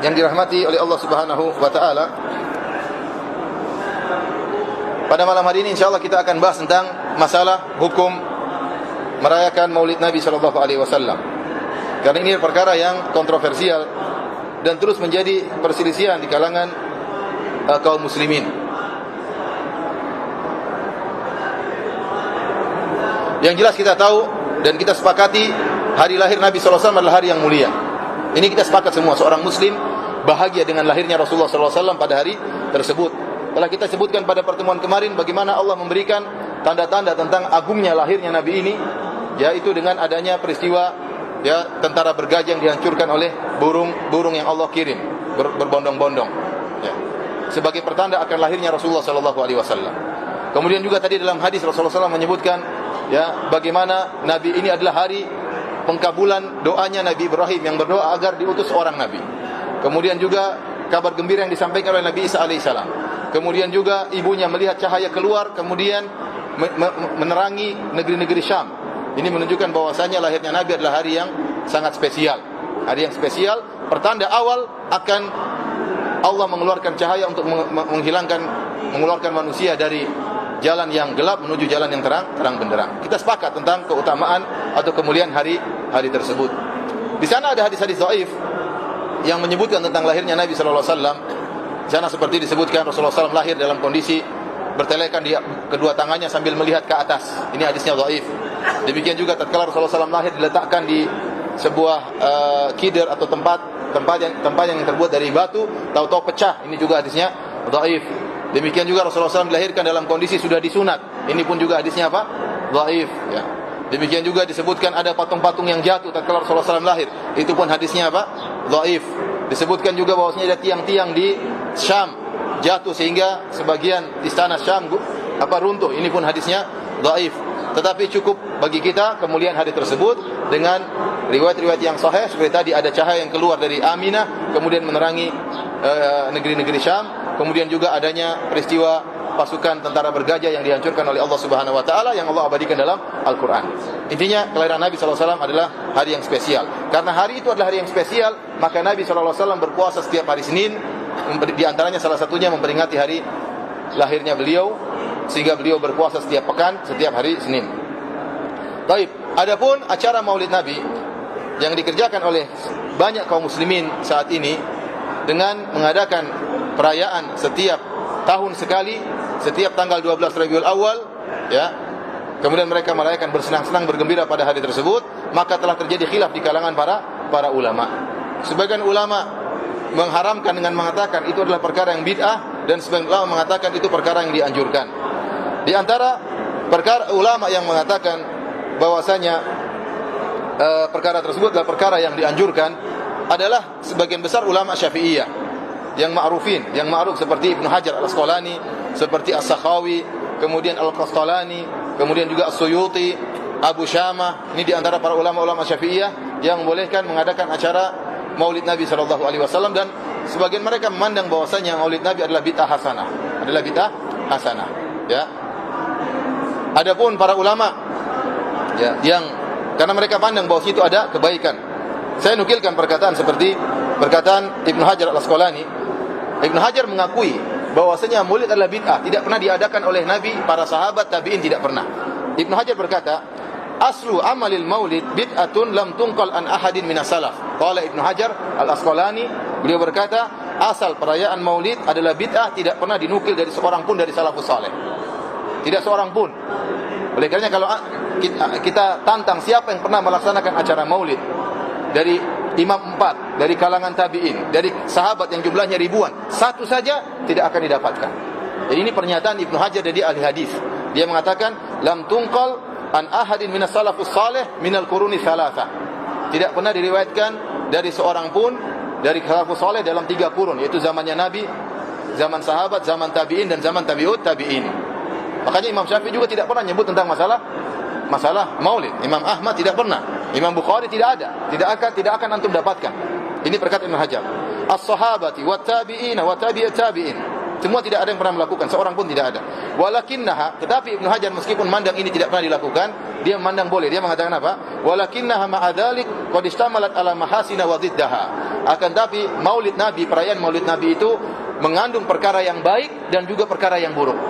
yang dirahmati oleh Allah Subhanahu wa taala, pada malam hari ini insyaallah kita akan bahas tentang masalah hukum merayakan Maulid Nabi sallallahu alaihi wasallam. Karena ini perkara yang kontroversial dan terus menjadi perselisihan di kalangan kaum muslimin. Yang jelas kita tahu dan kita sepakati hari lahir Nabi sallallahu alaihi wasallam adalah hari yang mulia. Ini kita sepakat semua, seorang muslim bahagia dengan lahirnya Rasulullah sallallahu alaihi wasallam pada hari tersebut. Telah kita sebutkan pada pertemuan kemarin bagaimana Allah memberikan tanda-tanda tentang agungnya lahirnya Nabi ini, yaitu dengan adanya peristiwa tentara bergajah yang dihancurkan oleh burung yang Allah kirim berbondong-bondong, sebagai pertanda akan lahirnya Rasulullah sallallahu alaihi wasallam. Kemudian juga tadi dalam hadis Rasulullah SAW menyebutkan bagaimana Nabi ini adalah hari pengkabulan doanya Nabi Ibrahim yang berdoa agar diutus seorang Nabi. Kemudian juga kabar gembira yang disampaikan oleh Nabi Isa alaihissalam. Kemudian juga ibunya melihat cahaya keluar, kemudian menerangi negeri-negeri Syam. Ini menunjukkan bahwasanya lahirnya Nabi adalah hari yang sangat spesial. Hari yang spesial, pertanda awal akan Allah mengeluarkan cahaya untuk mengeluarkan manusia dari jalan yang gelap menuju jalan yang terang benderang. Kita sepakat tentang keutamaan atau kemuliaan hari tersebut. Di sana ada hadis-hadis dhaif yang menyebutkan tentang lahirnya Nabi sallallahu alaihi wasallam. Di sana seperti disebutkan Rasulullah SAW lahir dalam kondisi bertelekan di kedua tangannya sambil melihat ke atas. Ini hadisnya dhaif. Demikian juga tatkala Rasulullah SAW lahir diletakkan di sebuah kider atau tempat yang terbuat dari batu, tahu-tahu pecah. Ini juga hadisnya dhaif. Demikian juga Rasulullah SAW dilahirkan dalam kondisi sudah disunat. Ini pun juga hadisnya apa? Dhaif. Demikian juga disebutkan ada patung-patung yang jatuh tatkala Rasulullah SAW lahir. Itu pun hadisnya apa? Dhaif. Disebutkan juga bahwasanya ada tiang-tiang di Syam jatuh sehingga sebagian istana Syam runtuh. Ini pun hadisnya dhaif. Tetapi cukup bagi kita kemuliaan hari tersebut dengan riwayat-riwayat yang sahih seperti tadi ada cahaya yang keluar dari Aminah kemudian menerangi negeri-negeri Syam. Kemudian juga adanya peristiwa pasukan tentara bergajah yang dihancurkan oleh Allah Subhanahu wa taala yang Allah abadikan dalam Al-Qur'an. Intinya kelahiran Nabi sallallahu alaihi wasallam adalah hari yang spesial. Karena hari itu adalah hari yang spesial, maka Nabi sallallahu alaihi wasallam berpuasa setiap hari Senin, di antaranya salah satunya memperingati hari lahirnya beliau, sehingga beliau berpuasa setiap pekan, setiap hari Senin. Baik, adapun acara Maulid Nabi yang dikerjakan oleh banyak kaum muslimin saat ini dengan mengadakan perayaan setiap tahun sekali, setiap tanggal 12 Rabiul Awal, kemudian mereka merayakan bersenang-senang bergembira pada hari tersebut, maka telah terjadi khilaf di kalangan para ulama. Sebagian ulama mengharamkan dengan mengatakan itu adalah perkara yang bid'ah, dan sebagian ulama mengatakan itu perkara yang dianjurkan. Di antara perkara ulama yang mengatakan bahwasanya perkara tersebut adalah perkara yang dianjurkan adalah sebagian besar ulama Syafi'iyah yang ma'ruf seperti Ibnu Hajar Al-Asqalani, seperti As-Sakhawi, kemudian Al-Qastalani, kemudian juga As-Suyuti, Abu Syamah. Ini di antara para ulama-ulama Syafi'iyah yang membolehkan mengadakan acara Maulid Nabi sallallahu alaihi wasallam, dan sebagian mereka memandang bahwasanya Maulid Nabi adalah bid'ah hasanah. Adapun para ulama yang karena mereka pandang bahwa itu ada kebaikan. Saya nukilkan perkataan seperti perkataan Ibnu Hajar Al-Asqalani. Ibnu Hajar mengakui bahwasanya Maulid adalah bid'ah, tidak pernah diadakan oleh Nabi, para sahabat, tabi'in tidak pernah. Ibnu Hajar berkata, aslu amalil maulid bid'atun lam tunqal an ahadin minas salaf. Qala Ibnu Hajar Al-Asqalani, beliau berkata, asal perayaan Maulid adalah bid'ah, tidak pernah dinukil dari seorang pun dari salafus saleh. Tidak seorang pun. Oleh karenanya kalau kita tantang siapa yang pernah melaksanakan acara Maulid dari imam 4, dari kalangan tabi'in, dari sahabat yang jumlahnya ribuan, satu saja tidak akan didapatkan. Jadi ini pernyataan Ibnu Hajar dari ahli hadis. Dia mengatakan lam tunqal an ahadin minas salafus salih minal quruni thalatha. Tidak pernah diriwayatkan dari seorang pun dari salafus salih dalam 3 kurun, yaitu zamannya Nabi, zaman sahabat, zaman tabi'in, dan zaman tabi'ut tabi'in. Makanya Imam Syafi'i juga tidak pernah nyebut tentang masalah Maulid. Imam Ahmad tidak pernah. Imam Bukhari tidak ada. Tidak akan antum dapatkan. Ini perkataan Ibnu Hajar. As-sahabati wa tabi'ina wa tabi'ut tabi'in. Semua tidak ada yang pernah melakukan, seorang pun tidak ada. Walakinnaha, tetapi Ibnu Hajar meskipun mandang ini tidak pernah dilakukan, dia mandang boleh. Dia mengatakan apa? Walakinnaha ma'adzalik qad istamalat ala mahasina wa dhiddaha. Akan tapi Maulid Nabi, perayaan Maulid Nabi itu mengandung perkara yang baik dan juga perkara yang buruk.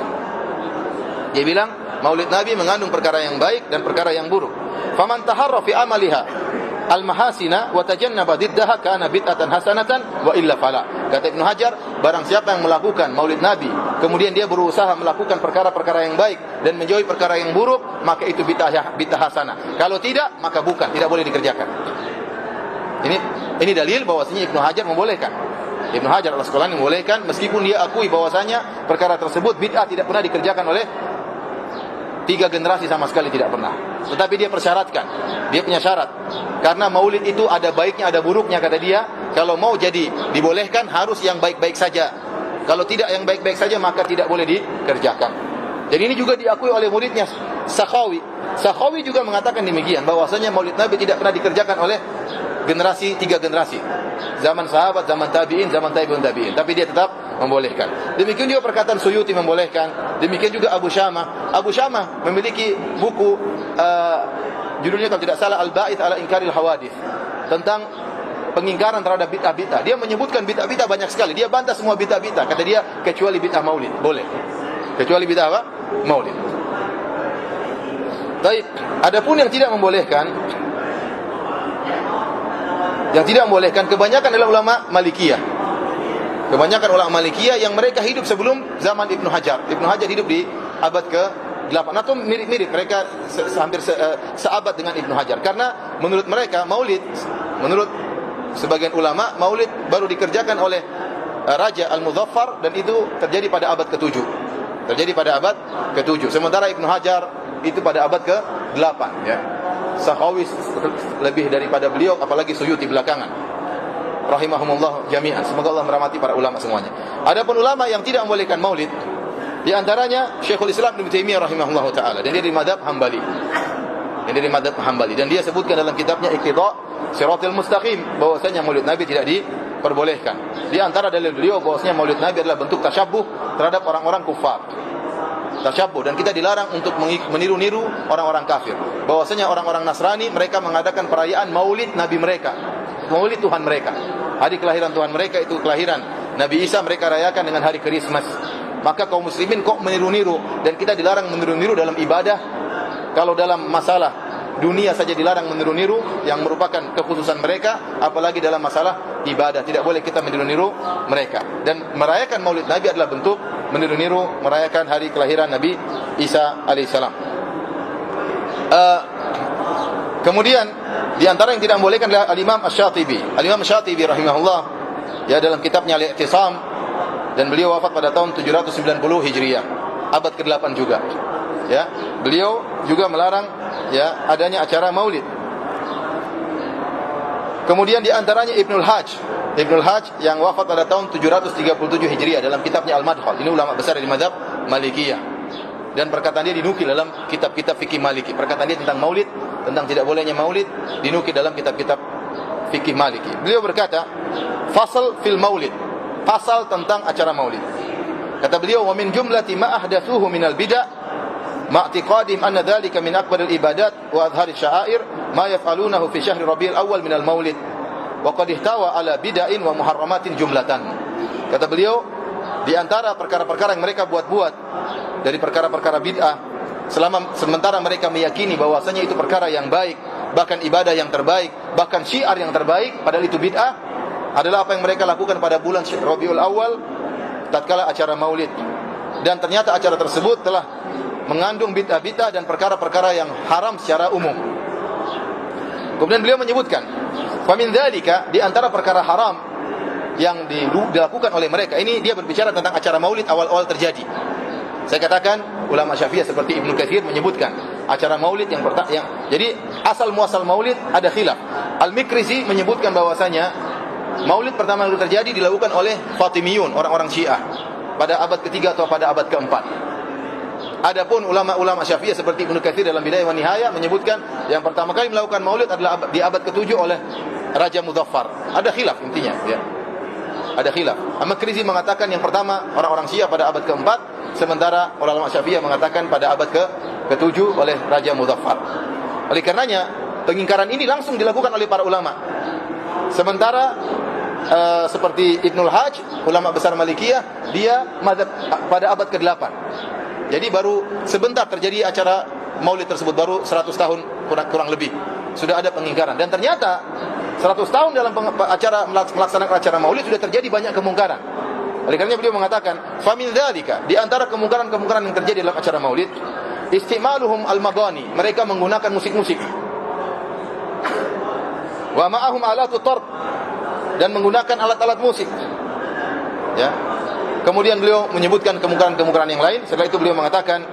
Dia bilang Maulid Nabi mengandung perkara yang baik dan perkara yang buruk. Faman taharra fi amaliha al-mahasina wa tajannaba diddaha kana bid'atan hasanatan wa illa fala. Kata Ibnu Hajar, barang siapa yang melakukan Maulid Nabi kemudian dia berusaha melakukan perkara-perkara yang baik dan menjauhi perkara yang buruk, maka itu bid'ah hasanah. Kalau tidak, maka bukan, tidak boleh dikerjakan. Ini dalil bahwasanya Ibnu Hajar membolehkan. Ibnu Hajar Al-Asqalani membolehkan meskipun dia akui bahwasanya perkara tersebut bid'ah, tidak pernah dikerjakan oleh 3 generasi sama sekali, tidak pernah. Tetapi dia persyaratkan, dia punya syarat. Karena maulid itu ada baiknya, ada buruknya, kata dia. Kalau mau jadi dibolehkan, harus yang baik-baik saja. Kalau tidak yang baik-baik saja, maka tidak boleh dikerjakan. Jadi ini juga diakui oleh muridnya Sakhawi. Sakhawi juga mengatakan demikian, bahwasanya maulid Nabi tidak pernah dikerjakan oleh 3 generasi. Zaman sahabat, zaman tabi'in, zaman tabi'un tabi'in. Tapi dia tetap membolehkan. Demikian juga perkataan Suyuti membolehkan. Demikian juga Abu Syamah. Abu Syamah memiliki buku judulnya kalau tidak salah Al-Ba'its ala Inkaril Hawadits, tentang pengingkaran terhadap bid'ah-bid'ah. Dia menyebutkan bid'ah-bid'ah banyak sekali. Dia bantah semua bid'ah-bid'ah. Kata dia kecuali bid'ah Maulid. Boleh. Kecuali bid'ah apa? Maulid. Baik. Adapun yang tidak membolehkan, kebanyakan adalah ulama Malikiyah. Kebanyakan ulama Malikiyah yang mereka hidup sebelum zaman Ibnu Hajar. Ibnu Hajar hidup di abad ke-8 atau mirip-mirip, mereka hampir seabad dengan Ibnu Hajar. Karena menurut mereka Maulid, menurut sebagian ulama, Maulid baru dikerjakan oleh Raja Al-Muzaffar, dan itu terjadi pada abad ke-7. Sementara Ibnu Hajar itu pada abad ke-8, ya. Sakhawi lebih daripada beliau, apalagi Suyuti belakangan. Rahimahumullah jami'an. Semoga Allah merahmati para ulama semuanya. Adapun ulama yang tidak membolehkan maulid, di antaranya Syekhul Islam Ibnu Taimiyah rahimahullah taala, dan dia dari mazhab Hambali. Dan dia sebutkan dalam kitabnya Iqtida' Shiratal Mustaqim bahwasanya maulid Nabi tidak diperbolehkan. Di antara dalil beliau bahwasanya maulid Nabi adalah bentuk tasyabbuh terhadap orang-orang kufar. Tasyabbuh, dan kita dilarang untuk meniru-niru orang-orang kafir. Bahwasanya orang-orang Nasrani mereka mengadakan perayaan maulid Nabi mereka, maulid Tuhan mereka. Hari kelahiran Tuhan mereka itu kelahiran Nabi Isa, mereka rayakan dengan hari Krismas. Maka kaum muslimin kok meniru-niru, dan kita dilarang meniru-niru dalam ibadah. Kalau dalam masalah dunia saja dilarang meniru-niru yang merupakan kekhususan mereka, apalagi dalam masalah ibadah tidak boleh kita meniru-niru mereka. Dan merayakan maulid Nabi adalah bentuk meniru-niru merayakan hari kelahiran Nabi Isa alaihissalam. Kemudian di antara yang tidak membolehkan adalah Al-Imam Asy-Syatibi. Al-Imam Asy-Syatibi rahimahullah, ya, dalam kitabnya Al-I'tisam, dan beliau wafat pada tahun 790 Hijriah, abad ke-8 juga. Ya, beliau juga melarang, ya, adanya acara maulid. Kemudian di antaranya Ibnul Hajj yang wafat pada tahun 737 Hijriah dalam kitabnya Al-Madkhal. Ini ulama besar di mazhab Malikiyah. Dan perkataan dia dinukil dalam kitab-kitab fikih Maliki. Perkataan dia tentang maulid, tentang tidak bolehnya maulid, dinukil dalam kitab-kitab fikih Maliki. Beliau berkata, fasal fil maulid, pasal tentang acara maulid. Kata beliau, wa min jumlati ma ahdatsuhu minal bid'ah ma'tiqadim anna dzalika min akbaril ibadat wa adhari sya'air ma yaf'alunahu fi syahri Rabiul Awwal minal maulid wa qad ihtawa ala bid'ain wa muharramatin jumlatan. Kata beliau, di antara perkara-perkara yang mereka buat-buat dari perkara-perkara bid'ah, sementara mereka meyakini bahwasanya itu perkara yang baik, bahkan ibadah yang terbaik, bahkan syiar yang terbaik, padahal itu bid'ah, adalah apa yang mereka lakukan pada bulan Rabiul Awal tatkala acara maulid. Dan ternyata acara tersebut telah mengandung bid'ah-bid'ah dan perkara-perkara yang haram secara umum. Kemudian beliau menyebutkan, famin dzalika, di antara perkara haram yang dilakukan oleh mereka, ini dia berbicara tentang acara maulid awal-awal terjadi. Saya katakan ulama Syafi'iyah seperti Ibnu Katsir menyebutkan acara maulid yang jadi asal muasal maulid ada khilaf. Al-Mikrizi menyebutkan bahwasanya maulid pertama kali terjadi dilakukan oleh Fatimiyun, orang-orang Syiah, pada abad ke-3 atau pada abad ke-4. Adapun ulama-ulama Syafi'iyah seperti Ibnu Katsir dalam Bidayah wa Nihayah menyebutkan yang pertama kali melakukan maulid adalah di abad ke-7 oleh Raja Muzaffar. Ada khilaf intinya, ya. Ada khilaf. Al-Makrizi mengatakan yang pertama orang-orang Syiah pada abad keempat, sementara ulama Syafi'iyah mengatakan pada abad ke-7 oleh Raja Muzaffar. Oleh karenanya pengingkaran ini langsung dilakukan oleh para ulama. Sementara seperti Ibnul Hajj, ulama besar Malikiyah, dia mazhab pada abad ke-8. Jadi baru sebentar terjadi acara maulid tersebut, baru 100 tahun kurang lebih sudah ada pengingkaran. Dan ternyata 100 tahun dalam acara melaksanakan acara maulid sudah terjadi banyak kemungkaran. Oleh karenanya beliau mengatakan, "Famil dzalika", di antara kemungkaran-kemungkaran yang terjadi dalam acara maulid, istimaluhum al-madani, mereka menggunakan musik-musik. Wa ma'ahum alatu tarb, dan menggunakan alat-alat musik. Ya. Kemudian beliau menyebutkan kemungkaran-kemungkaran yang lain. Setelah itu beliau mengatakan,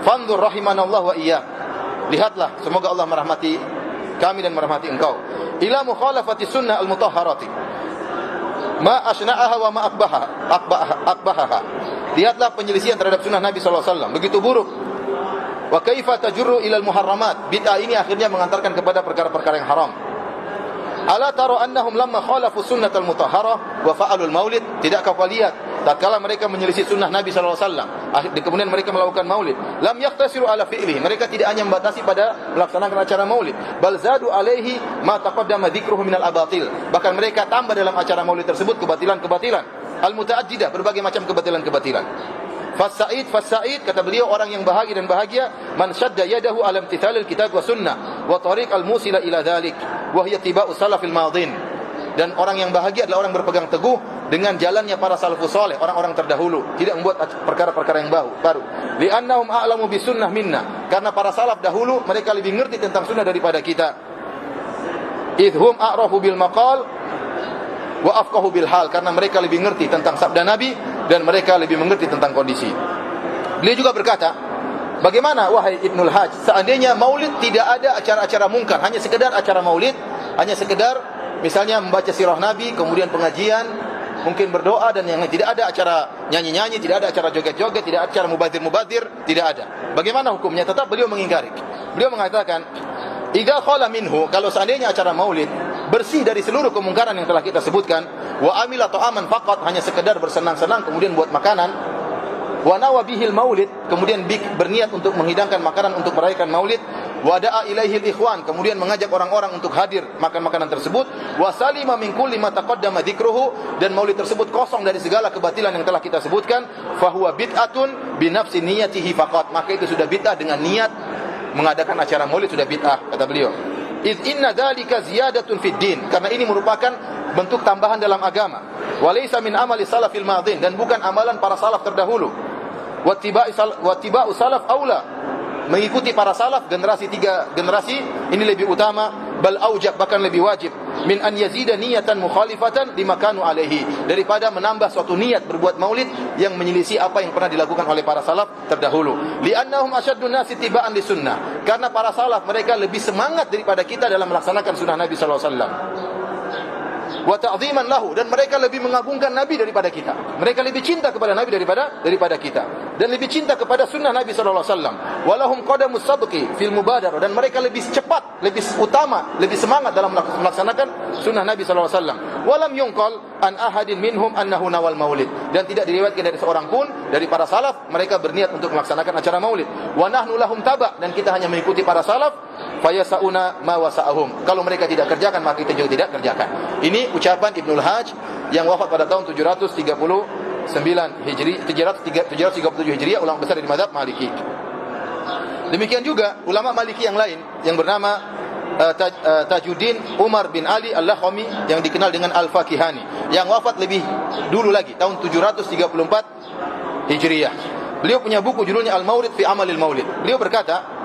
"Fanzur rahimanallah wa iyyak." Lihatlah, semoga Allah merahmati kami dan merahmati engkau. Ila mukhalafati sunnah al-mutahharati. Ma asna'aha wa ma akbahaha. Lihatlah penyelisihan terhadap sunnah Nabi sallallahu alaihi wasallam, begitu buruk. Wa kaifa tajurru ila al-muharramat. Bid'ah ini akhirnya mengantarkan kepada perkara-perkara yang haram. Ala tara annahum lamma khalafu sunnatal mutahharah wa fa'alul maulid. Tidakkah kau lihat tatkala mereka menyelisih sunnah Nabi sallallahu alaihi wasallam, kemudian mereka melakukan maulid, lam yaktasiru ala fi'lihi, mereka tidak hanya membatasi pada melaksanakan acara maulid, bal zadu alaihi ma taqaddama dzikruhu minal abatil, bahkan mereka tambah dalam acara maulid tersebut kebatilan-kebatilan al mutaaddidah, berbagai macam kebatilan-kebatilan. Fasaid, kata beliau, orang yang bahagia dan bahagia, man shadda yadahu ala imtithalil kitab wa sunnah wa tariq al musila ila dzalik wa hiya tiba'u salafil madin. Dan orang yang bahagia adalah orang berpegang teguh dengan jalannya para salafus saleh, orang-orang terdahulu, tidak membuat perkara-perkara yang baru. Li'annahum a'lamu bisunnah minna, karena para salaf dahulu mereka lebih mengerti tentang sunnah daripada kita. Idhum a'rafu bil maqal wa afqahu bil hal, karena mereka lebih mengerti tentang sabda Nabi dan mereka lebih mengerti tentang kondisi. Beliau juga berkata, bagaimana wahai Ibnul Hajj, seandainya maulid tidak ada acara-acara mungkar, hanya sekedar acara maulid, hanya sekedar misalnya membaca sirah Nabi, kemudian pengajian, mungkin berdoa, dan yang tidak ada acara nyanyi-nyanyi, tidak ada acara joget-joget, tidak ada acara mubadir-mubadir, tidak ada. Bagaimana hukumnya? Tetap beliau mengingkari. Beliau mengatakan, idza khala minhu, kalau seandainya acara maulid bersih dari seluruh kemungkaran yang telah kita sebutkan, wa amila ta'aman faqat, hanya sekedar bersenang-senang kemudian buat makanan, wa nawa bihil maulid, kemudian berniat untuk menghidangkan makanan untuk merayakan maulid, wa da'a ilaihil ikhwan, kemudian mengajak orang-orang untuk hadir makan makanan tersebut, wa salima min kulli ma taqaddama dzikruhu, dan maulid tersebut kosong dari segala kebatilan yang telah kita sebutkan, fa huwa bid'atun bi nafsi niyatihi faqat, maka itu sudah bid'ah dengan niat mengadakan acara maulid, sudah bid'ah, kata beliau. Idz inna dzalika ziyadatun fid din, karena ini merupakan bentuk tambahan dalam agama. Wa laysa min amali salafil madin, dan bukan amalan para salaf terdahulu. Wa tiba'u salaf aula, mengikuti para salaf generasi 3 generasi ini lebih utama, bal aujab, bahkan lebih wajib, min an yazida niyatan mukhalifatan lima kanu alaihi, daripada menambah suatu niat berbuat maulid yang menyelisih apa yang pernah dilakukan oleh para salaf terdahulu. Li'annahum asyaddun nasi tiba'an li sunnah, karena para salaf mereka lebih semangat daripada kita dalam melaksanakan sunnah Nabi sallallahu alaihi wasallam. Wa ta'dhiman lahu, dan mereka lebih mengagungkan Nabi daripada kita. Mereka lebih cinta kepada Nabi daripada kita, dan lebih cinta kepada sunnah Nabi sallallahu alaihi wasallam. Walahum qadamus sabqi fil mubadarah, dan mereka lebih cepat, lebih utama, lebih semangat dalam melaksanakan sunnah Nabi sallallahu alaihi wasallam. Walam yunqal an ahadin minhum annahu nawal maulid, dan tidak diriwayatkan dari seorang pun dari para salaf mereka berniat untuk melaksanakan acara maulid. Wa nahnu lahum taba, dan kita hanya mengikuti para salaf. Fayasauna ma wasa'ahum, kalau mereka tidak kerjakan maka kita juga tidak kerjakan. Ini ucapan Ibnul Hajj yang wafat pada tahun 739 Hijri, 737 Hijriah, ulama besar dari mazhab Maliki. Demikian juga ulama Maliki yang lain yang bernama Tajuddin Umar bin Ali Al-Lakhami, yang dikenal dengan Al-Fakihani, yang wafat lebih dulu lagi, tahun 734 Hijriah. Beliau punya buku judulnya Al-Maurid fi Amalil Maulid. Beliau berkata,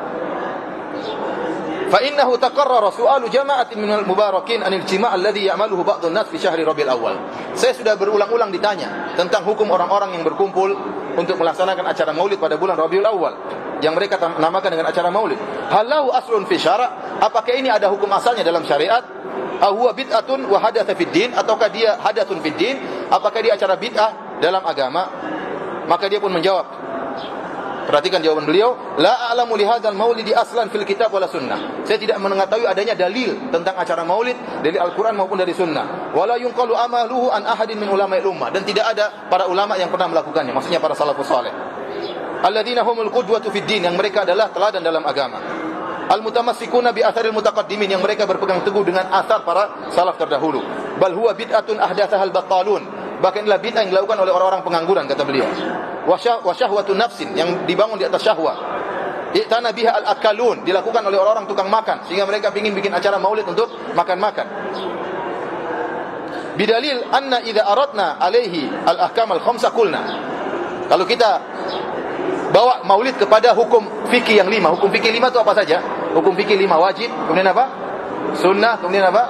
فإنه تقرر سؤال جماعة من المباركين عن الاجتماع الذي يعمله بعض الناس في شهر ربيع الأول. Saya sudah berulang-ulang ditanya tentang hukum orang-orang yang berkumpul untuk melaksanakan acara maulid pada bulan Rabiul Awal, yang mereka namakan dengan acara maulid. Halau aslun fi syara', apakah ini ada hukum asalnya dalam syariat? Ahuwa bid'atun wa hadatsa fid din, ataukah dia hadatsun fid din, apakah dia acara bid'ah dalam agama? Maka dia pun menjawab, Perhatikan jawaban beliau, la a'lamu li hadzal maulidi aslan fil kitab wala sunnah. Saya tidak mengetahui adanya dalil tentang acara maulid dari Al-Qur'an maupun dari sunnah. Wala yunqalu amaluhu an ahadin min ulama'il ummah, dan tidak ada para ulama yang pernah melakukannya, maksudnya para salafus saleh. Alladzina humul qudwatu fid din, yang mereka adalah teladan dalam agama. Al-mutamassikuna bi atharil mutaqaddimin, yang mereka berpegang teguh dengan asar para salaf terdahulu. Bal huwa bid'atun ahdatsahal battalun, bahkan inilah bid'ah yang dilakukan oleh orang-orang pengangguran, kata beliau. Wa syahwatun nafsin, yang dibangun di atas syahwat. I'tana biha al-akalun, dilakukan oleh orang-orang tukang makan, sehingga mereka ingin bikin acara maulid untuk makan-makan. Bidalil anna idza aradna alaihi al-ahkam al-khamsa qulna, kalau kita bawa maulid kepada hukum fikih yang 5. Hukum fikih 5 itu apa saja? Hukum fikih 5, wajib, kemudian apa? Sunnah, kemudian apa?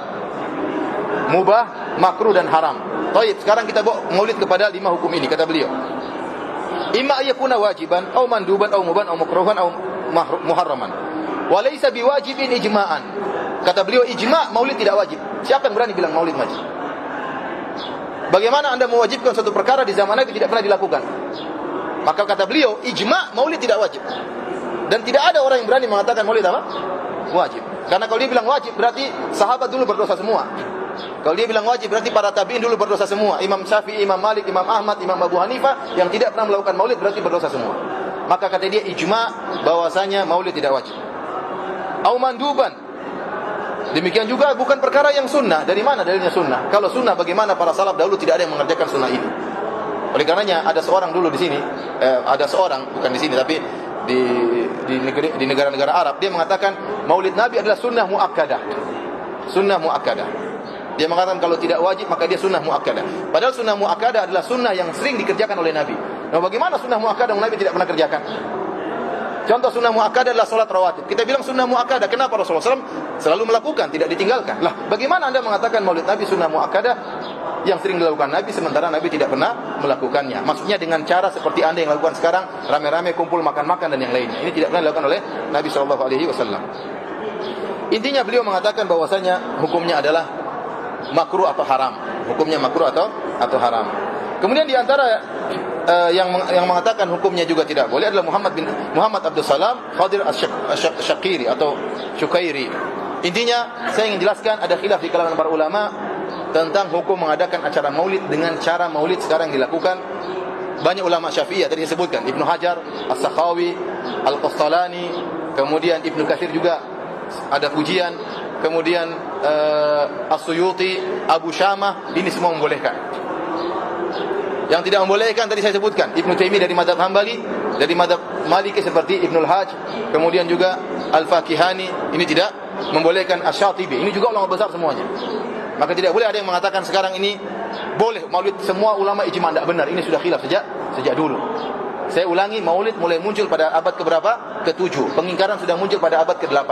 Mubah, makruh dan haram. Baik, sekarang kita bawa maulid kepada 5 hukum ini, kata beliau. Imma yakuna wajiban, atau manduban, atau muban, atau makruhan, atau muharraman. Wa laysa biwajibin ijma'an. Kata beliau, ijma' maulid tidak wajib. Siapa yang berani bilang maulid wajib? Bagaimana Anda mewajibkan suatu perkara di zaman Nabi tidak pernah dilakukan? Maka kata beliau, ijma' maulid tidak wajib. Dan tidak ada orang yang berani mengatakan maulid apa? Wajib. Karena kalau dia bilang wajib, berarti sahabat dulu berdosa semua. Kalau dia bilang wajib, berarti para tabi'in dulu berdosa semua. Imam Syafi'i, Imam Malik, Imam Ahmad, Imam Abu Hanifah yang tidak pernah melakukan maulid berarti berdosa semua. Maka kata dia ijma' bahwasanya maulid tidak wajib. Au manduban. Demikian juga bukan perkara yang sunnah. Dari mana dalilnya sunnah? Kalau sunnah, bagaimana para salaf dahulu tidak ada yang mengerjakan sunnah ini? Oleh karenanya ada seorang dulu di sini, ada seorang bukan di sini tapi di negara-negara Arab, dia mengatakan maulid Nabi adalah sunnah muakkadah. Sunnah muakkadah. Dia mengatakan kalau tidak wajib maka dia sunnah muakkadah. Padahal sunnah muakkadah adalah sunnah yang sering dikerjakan oleh Nabi. Nah, bagaimana sunnah muakkadah yang Nabi tidak pernah kerjakan? Contoh sunnah muakkadah adalah salat rawatib. Kita bilang sunnah muakkadah. Kenapa Rasulullah SAW selalu melakukan, tidak ditinggalkan? Lah, bagaimana Anda mengatakan maulid Nabi sunnah muakkadah yang sering dilakukan Nabi, sementara Nabi tidak pernah melakukannya? Maksudnya dengan cara seperti Anda yang lakukan sekarang, rame-rame kumpul makan-makan dan yang lainnya. Ini tidak pernah dilakukan oleh Nabi SAW. Intinya beliau mengatakan bahwasanya hukumnya adalah makruh atau haram. Hukumnya makruh atau haram. Kemudian di antara yang mengatakan hukumnya juga tidak boleh adalah Muhammad Abdul Salam Khadir Asy-Syaqiri atau Syukairi. Intinya saya ingin jelaskan ada khilaf di kalangan para ulama tentang hukum mengadakan acara maulid dengan cara maulid sekarang dilakukan. Banyak ulama Syafi'iyah tadi disebutkan, Ibnu Hajar, As-Sakhawi, Al-Qastalani, kemudian Ibnu Katsir juga ada pujian, kemudian As-Suyuti, Abu Syamah, ini semua membolehkan. Yang tidak membolehkan tadi saya sebutkan Ibnu Taimiyah dari mazhab Hambali, dari mazhab Maliki seperti Ibnul Hajj, kemudian juga Al-Fakihani, ini tidak membolehkan. Asy-Syatibi, ini juga ulama besar semuanya. Maka tidak boleh ada yang mengatakan sekarang ini boleh maulid. Semua ulama ijma' tidak benar. Ini sudah khilaf sejak dulu. Saya ulangi, maulid mulai muncul pada abad keberapa? Ke-7. Pengingkaran sudah muncul pada abad ke-8.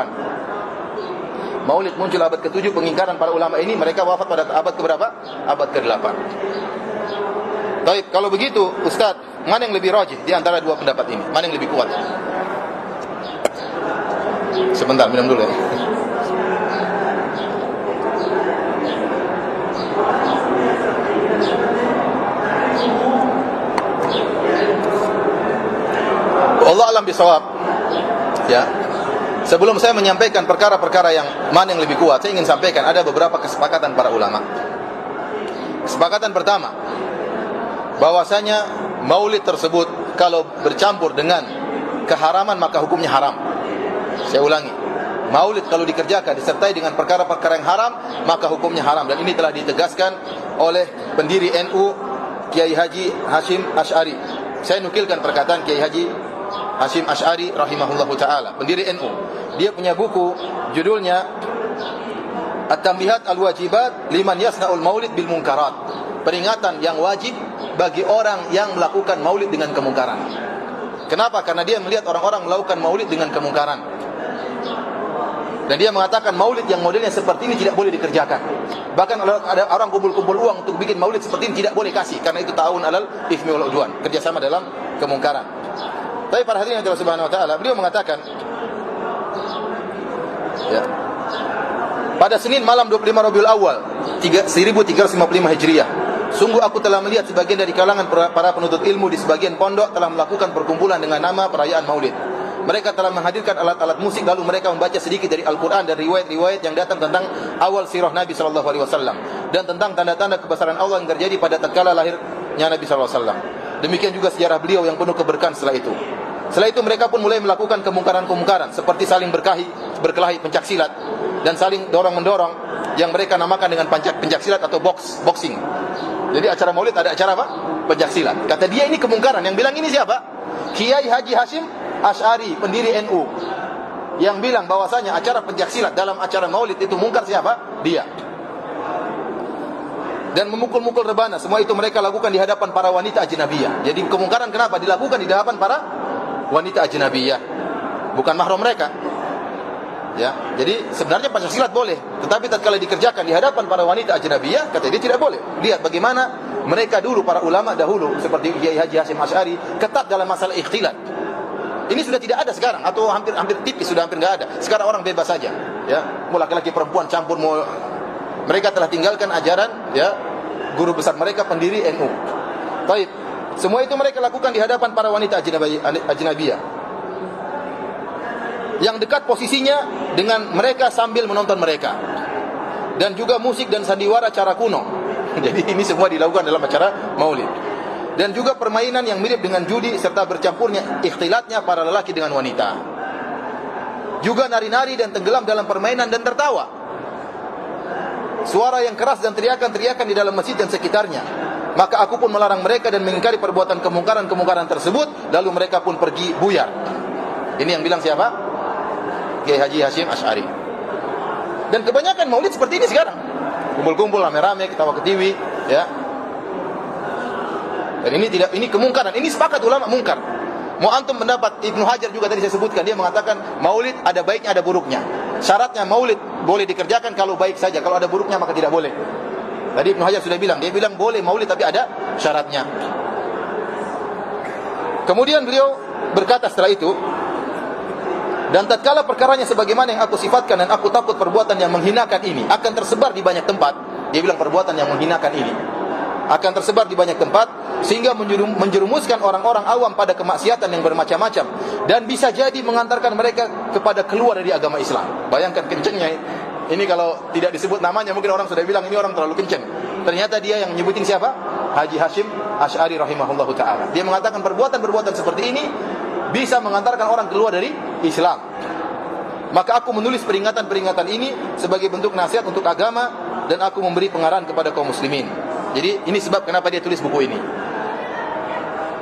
Maulid muncul abad ke-7, pengingkaran para ulama ini mereka wafat pada abad keberapa? Abad ke-8. Baik, kalau begitu Ustaz, mana yang lebih rajih di antara dua pendapat ini? Mana yang lebih kuat? Sebentar, minum dulu ya. Allah alam bisawab. Ya. Sebelum saya menyampaikan perkara-perkara yang mana yang lebih kuat, saya ingin sampaikan ada beberapa kesepakatan para ulama. Kesepakatan pertama, bahwasanya maulid tersebut kalau bercampur dengan keharaman maka hukumnya haram. Saya ulangi, maulid kalau dikerjakan disertai dengan perkara-perkara yang haram maka hukumnya haram, dan ini telah ditegaskan oleh pendiri NU Kiai Haji Hashim Asy'ari. Saya nukilkan perkataan Kiai Haji Hashim Asy'ari rahimahullahu taala, pendiri NU. Dia punya buku judulnya At-Tanbihat Al-Wajibat Liman Yasna'ul Maulid Bil Munkarat. Peringatan yang wajib bagi orang yang melakukan maulid dengan kemungkaran. Kenapa? Karena dia melihat orang-orang melakukan maulid dengan kemungkaran. Dan dia mengatakan maulid yang modelnya seperti ini tidak boleh dikerjakan. Bahkan ada orang kumpul-kumpul uang untuk bikin maulid seperti ini tidak boleh kasih, karena itu ta'awun alal itsmi wal udwan, kerjasama dalam kemungkaran. Tapi para hadirin Allah Subhanahu wa taala, beliau mengatakan ya, pada Senin malam 25 Rabiul Awal 1355 Hijriah, Sungguh aku telah melihat sebagian dari kalangan para penuntut ilmu di sebagian pondok telah melakukan perkumpulan dengan nama perayaan Maulid. Mereka telah menghadirkan alat-alat musik, lalu mereka membaca sedikit dari Al-Quran dan riwayat-riwayat yang datang tentang awal sirah Nabi SAW dan tentang tanda-tanda kebesaran Allah yang terjadi pada tatkala lahirnya Nabi SAW. Demikian juga sejarah beliau yang penuh keberkahan setelah itu. Setelah itu mereka pun mulai melakukan kemungkaran-kemungkaran seperti saling berkelahi pencaksilat dan saling dorong-mendorong yang mereka namakan dengan pencaksilat atau boxing. Jadi acara Maulid ada acara apa? Pencaksilat. Kata dia ini kemungkaran. Yang bilang ini siapa? Kiai Haji Hashim Asy'ari, pendiri NU. Yang bilang bahwasanya acara pencaksilat dalam acara Maulid itu mungkar siapa? Dia. Dan memukul-mukul rebana, semua itu mereka lakukan di hadapan para wanita ajnabiyah. Jadi kemungkaran kenapa? Dilakukan di hadapan para wanita ajnabiyah, bukan mahram mereka. Ya, jadi sebenarnya pencaksilat boleh, tetapi tatkala dikerjakan di hadapan para wanita ajnabiyah, kata dia tidak boleh. Lihat bagaimana mereka dulu, para ulama dahulu seperti Kiai Haji Hashim Asy'ari ketat dalam masalah ikhtilat. Ini sudah tidak ada sekarang, atau hampir tipis, sudah hampir enggak ada. Sekarang orang bebas saja, ya, mau laki-laki perempuan campur, mau mereka telah tinggalkan ajaran, ya, guru besar mereka pendiri NU. Baik, semua itu mereka lakukan di hadapan para wanita ajnabiyah yang dekat posisinya dengan mereka sambil menonton mereka, dan juga musik dan sandiwara cara kuno. Jadi ini semua dilakukan dalam acara Maulid. Dan juga permainan yang mirip dengan judi serta bercampurnya ikhtilatnya para lelaki dengan wanita. Juga nari-nari dan tenggelam dalam permainan dan tertawa. Suara yang keras dan teriakan-teriakan di dalam masjid dan sekitarnya. Maka aku pun melarang mereka dan mengingkari perbuatan kemungkaran-kemungkaran tersebut, lalu mereka pun pergi buyar. Ini yang bilang siapa? Kiai Haji Hashim Asy'ari. Dan kebanyakan Maulid seperti ini sekarang. Kumpul-kumpul rame-rame, ketawa ketiwi, ya. Dan ini kemungkaran. Ini sepakat ulama mungkar. Mau antum mendapat Ibnu Hajar juga tadi saya sebutkan, dia mengatakan Maulid ada baiknya ada buruknya. Syaratnya Maulid boleh dikerjakan kalau baik saja, kalau ada buruknya maka tidak boleh. Tadi Ibnu Hajar sudah bilang, dia bilang boleh Maulid tapi ada syaratnya. Kemudian beliau berkata setelah itu, dan tatkala perkaranya sebagaimana yang aku sifatkan dan aku takut perbuatan yang menghinakan ini akan tersebar di banyak tempat. Dia bilang perbuatan yang menghinakan ini akan tersebar di banyak tempat sehingga menjerumuskan orang-orang awam pada kemaksiatan yang bermacam-macam dan bisa jadi mengantarkan mereka kepada keluar dari agama Islam. Bayangkan kencengnya ini, kalau tidak disebut namanya mungkin orang sudah bilang ini orang terlalu kenceng. Ternyata dia yang nyebutin siapa? Haji Hashim Asy'ari rahimahullahu taala. Dia mengatakan perbuatan-perbuatan seperti ini bisa mengantarkan orang keluar dari Islam. Maka aku menulis peringatan-peringatan ini sebagai bentuk nasihat untuk agama dan aku memberi pengarahan kepada kaum muslimin. Jadi ini sebab kenapa dia tulis buku ini.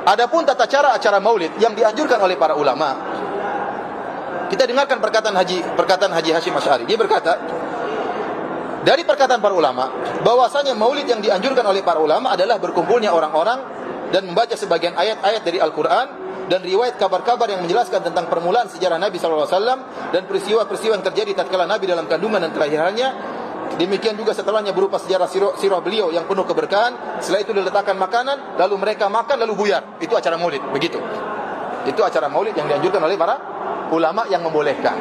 Adapun tata cara acara Maulid yang dianjurkan oleh para ulama, kita dengarkan perkataan Haji Hashim Asy'ari. Dia berkata, dari perkataan para ulama, bahwasanya Maulid yang dianjurkan oleh para ulama adalah berkumpulnya orang-orang dan membaca sebagian ayat-ayat dari Al-Quran dan riwayat kabar-kabar yang menjelaskan tentang permulaan sejarah Nabi SAW dan peristiwa-peristiwa yang terjadi tatkala Nabi dalam kandungan dan kelahirannya. Demikian juga setelahnya berupa sejarah sirah beliau yang penuh keberkahan. Setelah itu diletakkan makanan, lalu mereka makan lalu buyar. Itu acara Maulid, begitu. Itu acara Maulid yang dianjurkan oleh para ulama yang membolehkan.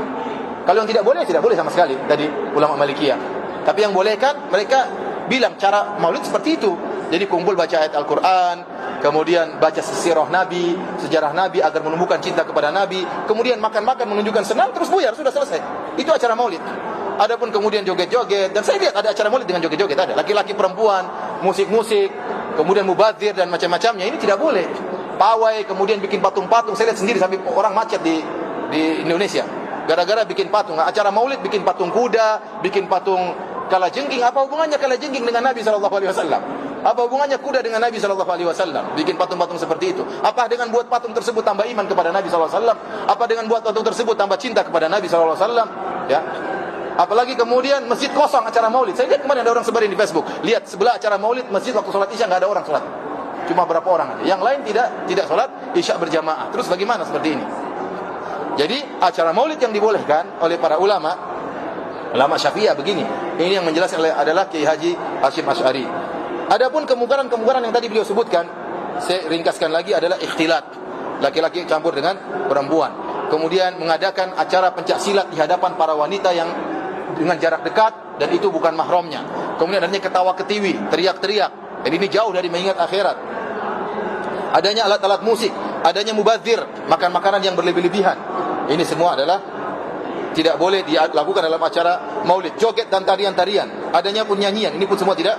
Kalau yang tidak boleh sama sekali. Tadi ulama Malikiyah. Tapi yang bolehkan, mereka bilang cara Maulid seperti itu. Jadi kumpul baca ayat Al-Quran, kemudian baca sirah Nabi, sejarah Nabi agar menumbuhkan cinta kepada Nabi, kemudian makan-makan menunjukkan senang, terus buyar, sudah selesai. Itu acara Maulid. Adapun kemudian joget-joget, dan saya lihat ada acara Maulid dengan joget-joget, ada laki-laki perempuan, musik-musik, kemudian mubadzir dan macam-macamnya, ini tidak boleh. Pawai, kemudian bikin patung-patung, saya lihat sendiri sampai orang macet di Indonesia gara-gara bikin patung. Acara Maulid bikin patung kuda, bikin patung kalajengking. Apa hubungannya kalajengking dengan Nabi SAW? Apa hubungannya kuda dengan Nabi SAW? Bikin patung-patung seperti itu. Apa dengan buat patung tersebut tambah iman kepada Nabi SAW? Apa dengan buat patung tersebut tambah cinta kepada Nabi SAW? Ya. Apalagi kemudian masjid kosong acara Maulid. Saya lihat kemarin ada orang sebarin di Facebook. Lihat sebelah acara Maulid masjid waktu sholat Isya nggak ada orang sholat. Cuma berapa orang. Yang lain tidak sholat Isya berjamaah. Terus bagaimana seperti ini? Jadi acara Maulid yang dibolehkan oleh para ulama Syafi'iyah begini. Ini yang menjelaskan adalah Kiai Haji Hashim Asy'ari. Adapun kemungkaran-kemungkaran yang tadi beliau sebutkan, saya ringkaskan lagi adalah ikhtilat. Laki-laki campur dengan perempuan. Kemudian mengadakan acara pencak silat di hadapan para wanita yang dengan jarak dekat dan itu bukan mahramnya. Kemudian adanya ketawa ketiwi, teriak-teriak, Jadi ini jauh dari mengingat akhirat. Adanya alat-alat musik, adanya mubazir, makan makanan yang berlebih-lebihan. Ini semua adalah tidak boleh dilakukan dalam acara maulid. Joget dan tarian-tarian, adanya pun nyanyian, ini pun semua tidak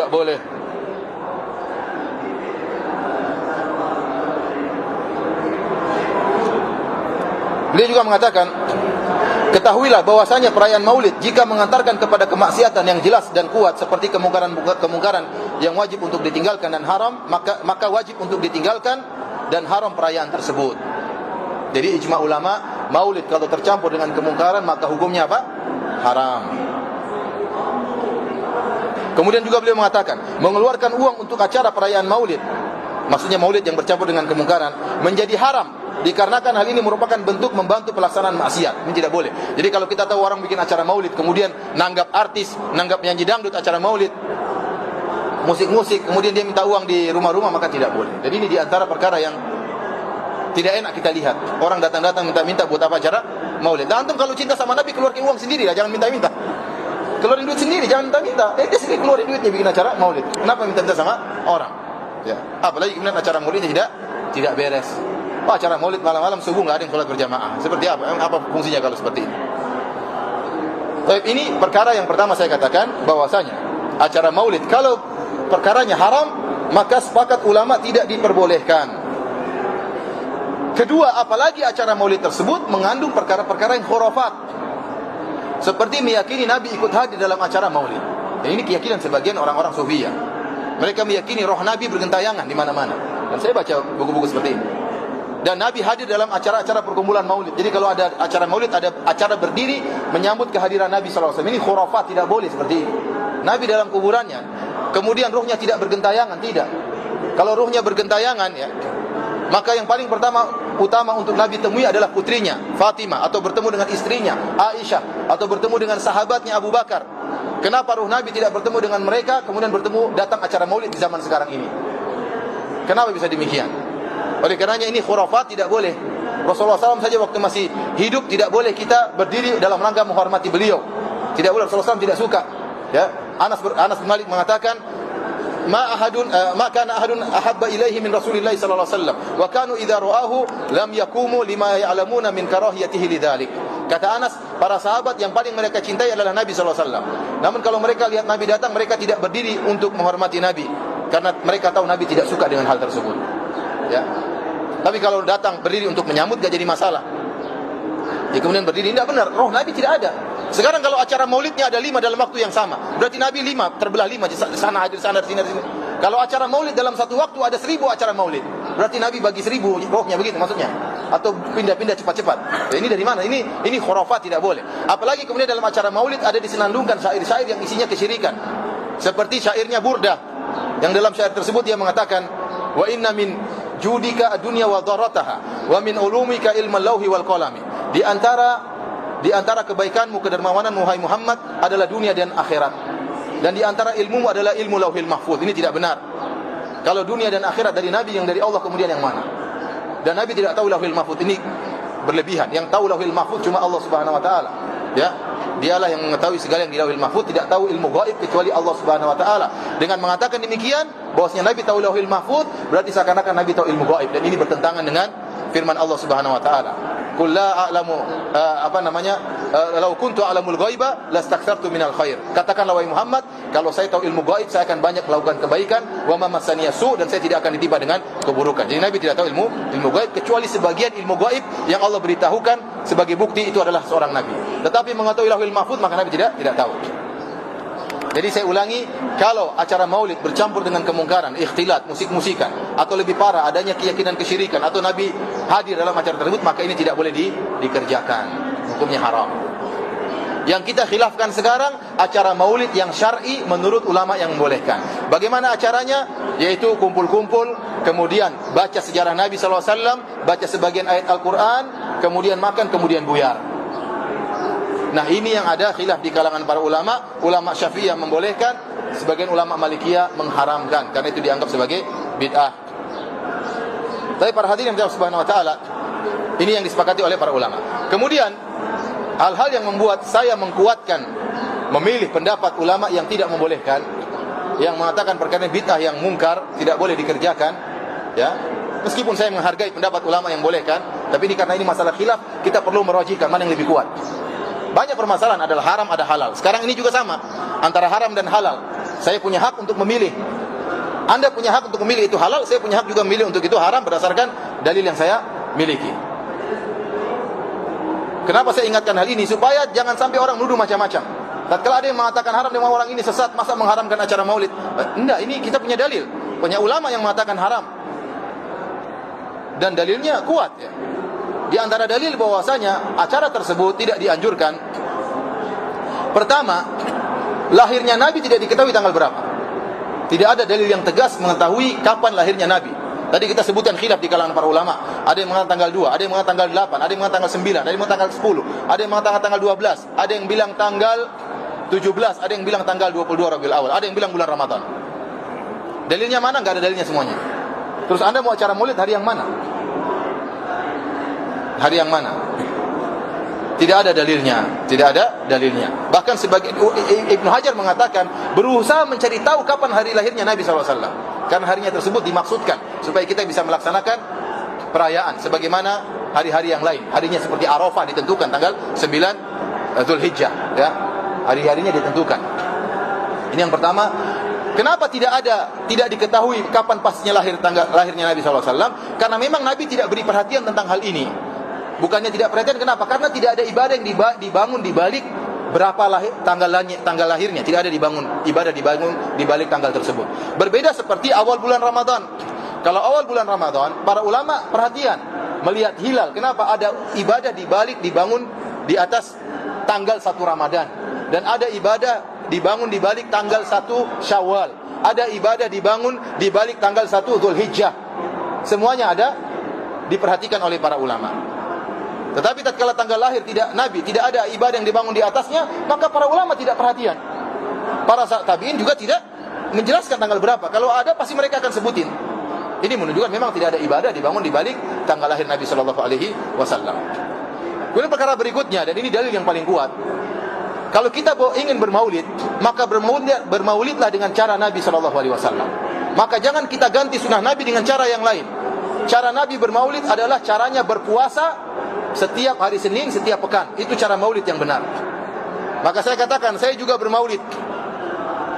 boleh. Beliau juga mengatakan, ketahuilah bahwasanya perayaan maulid jika mengantarkan kepada kemaksiatan yang jelas dan kuat seperti kemungkaran yang wajib untuk ditinggalkan dan haram, maka wajib untuk ditinggalkan dan haram perayaan tersebut. Jadi ijma ulama, maulid kalau tercampur dengan kemungkaran maka hukumnya apa? Haram. Kemudian juga beliau mengatakan, mengeluarkan uang untuk acara perayaan maulid, maksudnya maulid yang bercampur dengan kemungkaran, menjadi haram dikarenakan hal ini merupakan bentuk membantu pelaksanaan maksiat. Ini tidak boleh. Jadi kalau kita tahu orang bikin acara maulid, kemudian nanggap artis, nanggap nyanyi dangdut acara maulid, musik-musik, kemudian dia minta uang di rumah-rumah, maka tidak boleh. Jadi ini diantara perkara yang tidak enak kita lihat. Orang datang-datang minta-minta buat apa acara maulid. Dan antum kalau cinta sama Nabi, keluarkan uang sendiri lah, jangan minta-minta. Keluarin duit sendiri, jangan minta-minta. Dia sendiri keluarin duitnya bikin acara maulid. Kenapa minta-minta sama orang? Ya. Apalagi kemudian acara maulidnya tidak beres. Oh, acara maulid malam-malam subuh nggak ada yang sholat berjamaah. Seperti apa? Apa fungsinya kalau seperti ini? Baik, ini perkara yang pertama saya katakan bahwasanya acara maulid kalau perkaranya haram, maka sepakat ulama tidak diperbolehkan. Kedua, apalagi acara maulid tersebut mengandung perkara-perkara yang khurafat, seperti meyakini Nabi ikut hadir dalam acara maulid. Dan ini keyakinan sebagian orang-orang Sufiyah. Mereka meyakini roh Nabi bergentayangan di mana-mana. Dan saya baca buku-buku seperti ini. Dan Nabi hadir dalam acara-acara perkumpulan maulid. Jadi kalau ada acara maulid, ada acara berdiri menyambut kehadiran Nabi SAW. Ini khurafat, tidak boleh seperti ini. Nabi dalam kuburannya, kemudian ruhnya tidak bergentayangan, tidak. Kalau ruhnya bergentayangan, ya, maka yang paling utama untuk Nabi temui adalah putrinya Fatimah, atau bertemu dengan istrinya Aisyah, atau bertemu dengan sahabatnya Abu Bakar. Kenapa ruh Nabi tidak bertemu dengan mereka, kemudian datang acara maulid di zaman sekarang ini? Kenapa bisa demikian? Oleh karenanya ini khurafat, tidak boleh. Rasulullah SAW saja waktu masih hidup tidak boleh kita berdiri dalam rangka menghormati beliau. Tidak boleh, Rasulullah SAW tidak suka. Ya, Anas bin Malik mengatakan, ma kana ahadun ahabba ilaihi min Rasulillah sallallahu alaihi wasallam wa kanu idza ra'ahu lam yaqumu lima ya'lamuna min karahiyatihi lidzalik. Kata Anas, para sahabat yang paling mereka cintai adalah Nabi sallallahu alaihi wasallam. Namun kalau mereka lihat Nabi datang, mereka tidak berdiri untuk menghormati Nabi karena mereka tahu Nabi tidak suka dengan hal tersebut. Ya. Tapi kalau datang berdiri untuk menyambut, gak jadi masalah. Ya, kemudian berdiri, tidak benar, roh Nabi tidak ada. Sekarang kalau acara maulidnya ada 5 dalam waktu yang sama, berarti Nabi 5, terbelah 5, sana hadir, sana, sini. Kalau acara maulid dalam satu waktu ada 1000 acara maulid, berarti Nabi bagi 1000 rohnya, begitu maksudnya. Atau pindah-pindah cepat-cepat. Ini dari mana? Ini khurafat, tidak boleh. Apalagi kemudian dalam acara maulid ada disenandungkan syair-syair yang isinya kesyirikan. Seperti syairnya Burdah, yang dalam syair tersebut dia mengatakan, wa inna min judika dunya wa dharrataha wa min ulumika ilmal lauhi wal qalami. Di antara kebaikanmu, kedermawananmu wahai Muhammad adalah dunia dan akhirat. Dan di antara ilmumu adalah ilmu lauhil mahfuz. Ini tidak benar. Kalau dunia dan akhirat dari Nabi, yang dari Allah kemudian yang mana? Dan Nabi tidak tahu lauhil mahfuz. Ini berlebihan. Yang tahu lauhil mahfuz cuma Allah Subhanahu wa taala. Ya. Dialah yang mengetahui segala yang di lauhil mahfuz, tidak tahu ilmu gaib kecuali Allah Subhanahu wa taala. Dengan mengatakan demikian, bahwasanya Nabi tahu lauhil mahfuz, berarti seakan-akan Nabi tahu ilmu gaib, dan ini bertentangan dengan firman Allah Subhanahu wa taala. Qul la a'lamu law kuntu a'lamul ghaiba lastakthartu minal khair. Katakanlah wahai Muhammad, kalau saya tahu ilmu gaib, saya akan banyak melakukan kebaikan, wa ma masaniya su, dan saya tidak akan ditimpa dengan keburukan. Jadi Nabi tidak tahu ilmu gaib kecuali sebagian ilmu gaib yang Allah beritahukan sebagai bukti itu adalah seorang nabi. Tetapi mengetahui lauhil mahfuz, maka Nabi tidak tahu. Jadi saya ulangi, kalau acara maulid bercampur dengan kemungkaran, ikhtilat, musik-musikan, atau lebih parah adanya keyakinan kesyirikan, atau Nabi hadir dalam acara tersebut, maka ini tidak boleh dikerjakan. Hukumnya haram. Yang kita khilafkan sekarang, acara maulid yang syar'i menurut ulama yang membolehkan. Bagaimana acaranya? Yaitu kumpul-kumpul, kemudian baca sejarah Nabi SAW, baca sebagian ayat Al-Quran, kemudian makan, kemudian buyar. Nah, ini yang ada khilaf di kalangan para ulama. Ulama Syafi'iyah membolehkan, sebagian ulama Malikiyah mengharamkan, karena itu dianggap sebagai bid'ah. Tapi para hadirin yang Subhanahu wa taala, ini yang disepakati oleh para ulama. Kemudian hal-hal yang membuat saya memilih pendapat ulama yang tidak membolehkan, yang mengatakan perkara bid'ah yang mungkar tidak boleh dikerjakan, ya. Meskipun saya menghargai pendapat ulama yang bolehkan, tapi ini karena ini masalah khilaf, kita perlu merajihkan mana yang lebih kuat. Banyak permasalahan adalah haram, ada halal. Sekarang ini juga sama, antara haram dan halal. Saya punya hak untuk memilih. Anda punya hak untuk memilih itu halal, saya punya hak juga memilih untuk itu haram berdasarkan dalil yang saya miliki. Kenapa saya ingatkan hal ini? Supaya jangan sampai orang nuduh macam-macam. Tatkala ada yang mengatakan haram, dengan orang ini sesat, masa mengharamkan acara maulid? Enggak, ini kita punya dalil. Punya ulama yang mengatakan haram. Dan dalilnya kuat, ya. Di antara dalil bahwasanya acara tersebut tidak dianjurkan. Pertama, lahirnya Nabi tidak diketahui tanggal berapa. Tidak ada dalil yang tegas mengetahui kapan lahirnya Nabi. Tadi kita sebutkan khilaf di kalangan para ulama. Ada yang mengatakan tanggal 2, ada yang mengatakan tanggal 8, ada yang mengatakan tanggal 9, ada yang mengatakan tanggal 10, ada yang mengatakan tanggal 12, ada yang bilang tanggal 17, ada yang bilang tanggal 22 Rabiul Awal, ada yang bilang bulan Ramadan. Dalilnya mana? Enggak ada dalilnya semuanya. Terus Anda mau acara maulid hari yang mana? Hari yang mana? Tidak ada dalilnya, tidak ada dalilnya. Bahkan sebagian Ibnu Hajar mengatakan berusaha mencari tahu kapan hari lahirnya Nabi SAW, karena harinya tersebut dimaksudkan supaya kita bisa melaksanakan perayaan sebagaimana hari-hari yang lain. Harinya seperti Arafah ditentukan tanggal 9 Zulhijjah, ya. Hari-harinya ditentukan. Ini yang pertama. Kenapa tidak diketahui kapan pastinya lahirnya Nabi SAW? Karena memang Nabi tidak beri perhatian tentang hal ini. Bukannya tidak perhatian, kenapa? Karena tidak ada ibadah yang dibangun di balik berapa tanggal lahirnya. Tidak ada ibadah dibangun di balik tanggal tersebut. Berbeda seperti awal bulan Ramadan. Kalau awal bulan Ramadan, para ulama perhatian melihat hilal. Kenapa? Ada ibadah dibangun di atas tanggal 1 Ramadan. Dan ada ibadah dibangun di balik tanggal 1 Syawal. Ada ibadah dibangun di balik tanggal 1 Dzulhijjah. Semuanya ada diperhatikan oleh para ulama. Tetapi tatkala tanggal lahir Nabi tidak ada ibadah yang dibangun di atasnya, maka para ulama tidak perhatian. Para tabi'in juga tidak menjelaskan tanggal berapa. Kalau ada pasti mereka akan sebutin. Ini menunjukkan memang tidak ada ibadah dibangun di balik tanggal lahir Nabi sallallahu alaihi wasallam. Kemudian perkara berikutnya, dan ini dalil yang paling kuat. Kalau kita ingin bermaulid, maka bermaulidlah dengan cara Nabi sallallahu alaihi wasallam. Maka jangan kita ganti sunnah Nabi dengan cara yang lain. Cara Nabi bermaulid adalah caranya berpuasa setiap hari Senin, setiap pekan. Itu cara maulid yang benar. Maka saya katakan, saya juga bermaulid.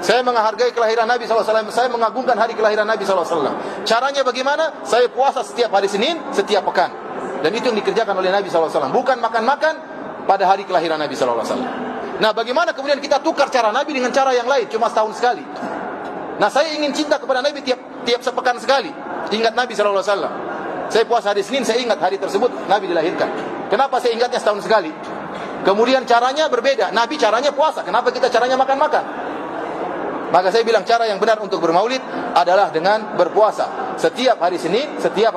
Saya menghargai kelahiran Nabi SAW. Saya mengagungkan hari kelahiran Nabi SAW. Caranya bagaimana? Saya puasa setiap hari Senin, setiap pekan. Dan itu yang dikerjakan oleh Nabi SAW. Bukan makan-makan pada hari kelahiran Nabi SAW. Nah, bagaimana kemudian kita tukar cara Nabi dengan cara yang lain, cuma setahun sekali? Nah, saya ingin cinta kepada Nabi tiap sepekan sekali. Ingat Nabi SAW. Saya puasa hari Senin, saya ingat hari tersebut Nabi dilahirkan. Kenapa saya ingatnya setahun sekali? Kemudian caranya berbeda. Nabi caranya puasa, kenapa kita caranya makan-makan? Maka saya bilang cara yang benar untuk bermaulid adalah dengan berpuasa setiap hari Senin, setiap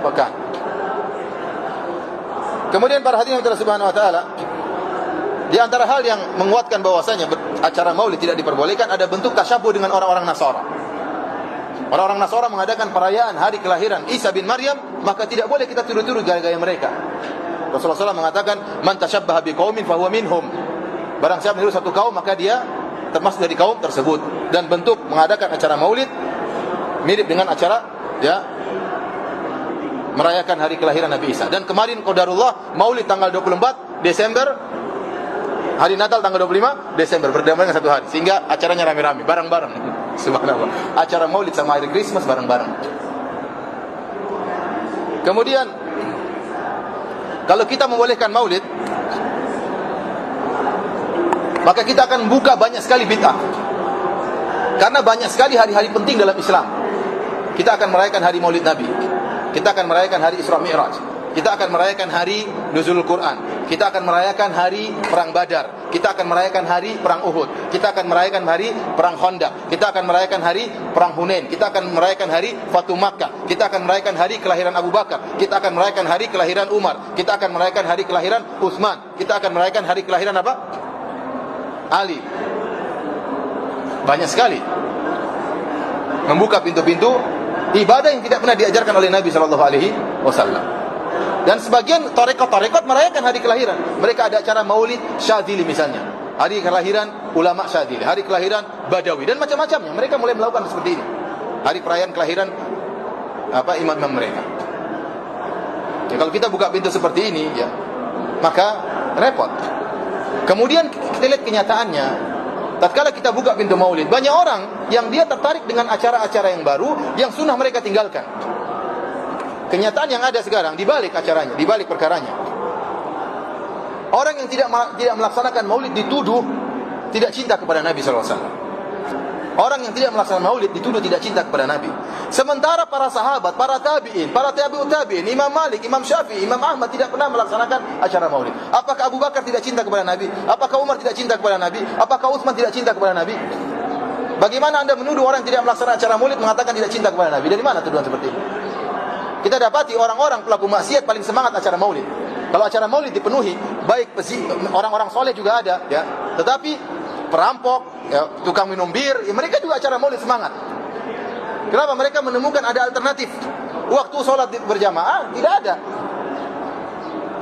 pekan. Kemudian para hadirin Allah Subhanahu wa taala, di antara hal yang menguatkan bahwasanya acara maulid tidak diperbolehkan ada bentuk tasyabuh dengan orang-orang Nasara. Orang-orang Nasara mengadakan perayaan hari kelahiran Isa bin Maryam, maka tidak boleh kita tiru-tiru gaya-gaya mereka. Rasulullah SAW mengatakan, "Man tasyabbaha biqaumin fahuwa minhum." Barang siapa meniru satu kaum, maka dia termasuk dari kaum tersebut. Dan bentuk mengadakan acara maulid mirip dengan acara merayakan hari kelahiran Nabi Isa. Dan kemarin qadarullah maulid tanggal 24 Desember, hari Natal tanggal 25 Desember, berdamaian satu hari. Sehingga acaranya rame-rame, bareng-bareng. Subhanallah. Acara maulid sama hari Christmas bareng-bareng. Kemudian, kalau kita membolehkan maulid, maka kita akan buka banyak sekali bid'ah. Karena banyak sekali hari-hari penting dalam Islam. Kita akan merayakan hari maulid Nabi. Kita akan merayakan hari Isra Mi'raj. Kita akan merayakan hari Nuzulul Quran. Kita akan merayakan hari Perang Badar. Kita akan merayakan hari Perang Uhud. Kita akan merayakan hari Perang Khandaq. Kita akan merayakan hari Perang Hunain. Kita akan merayakan hari Fatu Makkah. Kita akan merayakan hari kelahiran Abu Bakar. Kita akan merayakan hari kelahiran Umar. Kita akan merayakan hari kelahiran Utsman. Kita akan merayakan hari kelahiran apa? Ali. Banyak sekali. Membuka pintu-pintu ibadah yang tidak pernah diajarkan oleh Nabi sallallahu alaihi wasallam. Dan sebagian tarekat merayakan hari kelahiran. Mereka ada acara maulid Syadzili misalnya. hari kelahiran ulama Syadzili, hari kelahiran Badawi dan macam-macamnya. Mereka mulai melakukan seperti ini. Hari perayaan kelahiran imam-imam mereka. Ya, kalau kita buka pintu seperti ini, ya, maka repot. Kemudian kita lihat kenyataannya. Tatkala kita buka pintu maulid, banyak orang yang dia tertarik dengan acara-acara yang baru, yang sunnah mereka tinggalkan. Kenyataan yang ada sekarang, dibalik acaranya, dibalik perkaranya, orang yang tidak melaksanakan maulid dituduh tidak cinta kepada Nabi SAW. Orang yang tidak melaksanakan maulid dituduh tidak cinta kepada Nabi. Sementara para sahabat, para tabi'in, para tabi'ut tabi'in, Imam Malik, Imam Syafi'i, Imam Ahmad tidak pernah melaksanakan acara maulid. Apakah Abu Bakar tidak cinta kepada Nabi? Apakah Umar tidak cinta kepada Nabi? Apakah Utsman tidak cinta kepada Nabi? Bagaimana Anda menuduh orang yang tidak melaksanakan acara maulid mengatakan tidak cinta kepada Nabi? Dari mana tuduhan seperti ini? Kita dapati orang-orang pelaku maksiat paling semangat acara maulid. Kalau acara maulid dipenuhi, baik orang-orang soleh juga ada, ya. Tetapi perampok, ya, tukang minum bir, ya, mereka juga acara maulid semangat. Kenapa? Mereka menemukan ada alternatif. Waktu sholat berjamaah tidak ada.